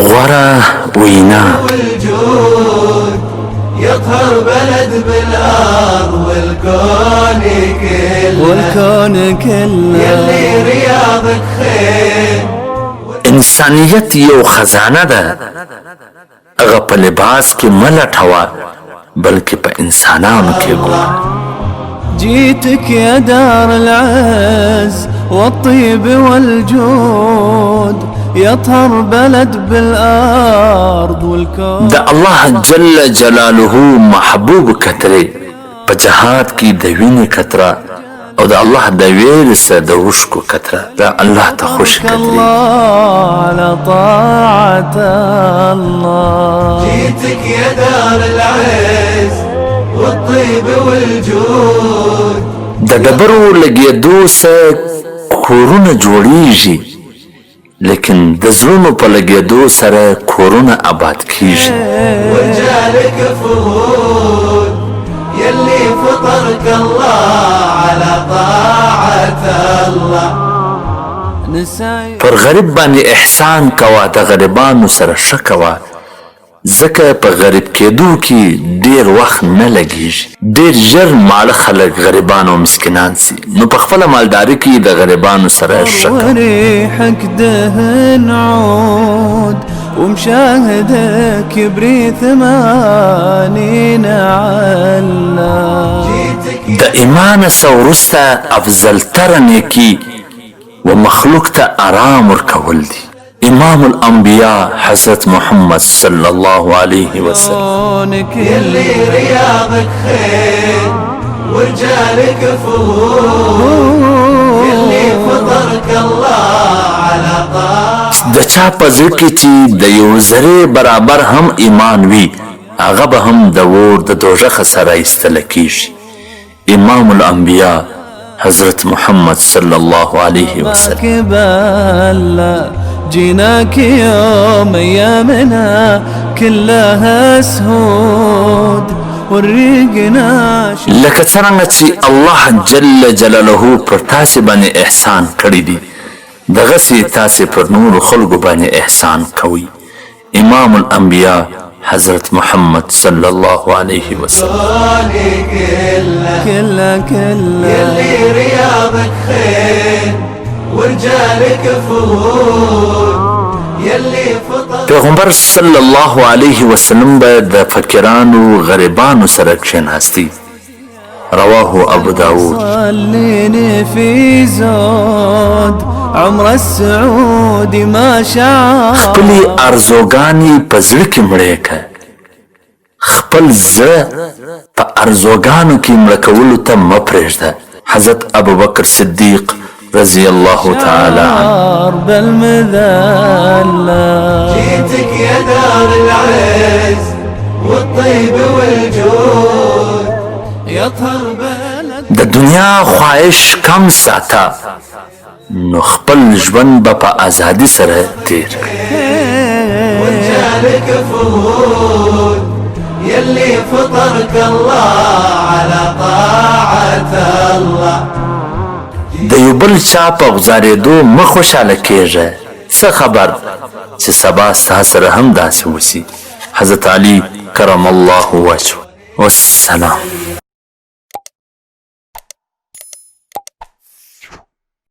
غورا وینا يطهر بلد بالأرض والكون كله يلي رياضك خير. انسانیت یو خزانه ده هغه په لباس کې مه لټوه بلکې په انسانانو کې ګوره. جيتك يا دار العز والطيب والجود يطهر بلد بالأرض والكون. د الله جل جلاله محبوب کترې په جهاد کې د وینې کتره او د الله د ویرې سره د اوښکو کتره د الله ته خوش کترې. الله على طاعة الله. جيتك يا دار العز والطيب والجود. د ډبرو لګېدو سره کورونه جوړیږي لیکن د زړونو په لګېدو سره کورونه آباد کیږي. ورجالك فهود يلي فطرك الله على طاعة الله. پر غریب باندې احسان کوه د غریبانو سره ښه کوه ځکه په غریب کېدو کې ډېر وخت نه لګېږي. ډېر ژر ماړه خلک غریبان او مسکینان سي نو په خپله مالداري کې د غریبانو سره ښه کوه. وريحك دهن عود ومشاهدك يبري 80 علا. د ایمان څخه وروسته افضل تره نیکي و مخلوق ته آرام ورکول دي. امام الانبیاء حضرت محمد صلی الله علیه وسلم. يلي رياضك خير ورجالك فهود يلي فطرك الله على طاعة. د چا په زړه کې چې د یو ذرې برابر هم ایمان وي هغه به هم د اور د دوزخ سره ایستله کیږي. امام الانبیاء حضرت محمد صلی الله علیه وسلم. جيناك يوم ايامنا كلها سهود ورقنا. لکه څرنګه چې الله جل جلاله پر تاسې باندې احسان کړی دی دغسې تاسې پر نورو خلکو باندې احسان کوئ. امام الانبیاء حضرت محمد صلی الله علیه وسلم. كله يلي رياضك خير ورجالك فهود يلي فطر. پیغمبر صلی الله علیه وسلم به د فقیرانو غریبانو سره کښېناستی. رواه ابو داود. صليني في زود عمر السعود ما شاء. خپلې ارزوګانې په زړه کې مړې که خپل زړه په ارزوګانو کې مړه کولو ته مه پرېږده. حضرت ابوبکر صدیق رضي الله تعالى عنه. بالمذلة جيتك يا دار العز والطيب والجود يطهر بلد. د دنیا خواهش کم ساته نو خپل ژوند به په ازادي سره تیر کړه. ورجالك فهود يلي فطرك الله على طاعة الله. د یو بل چا په غوځارېدو مه خوشحاله کېږه څه خبر چې سبا ستا سره هم داسې وسي. حضرت علي کرم الله وجهه. والسلام.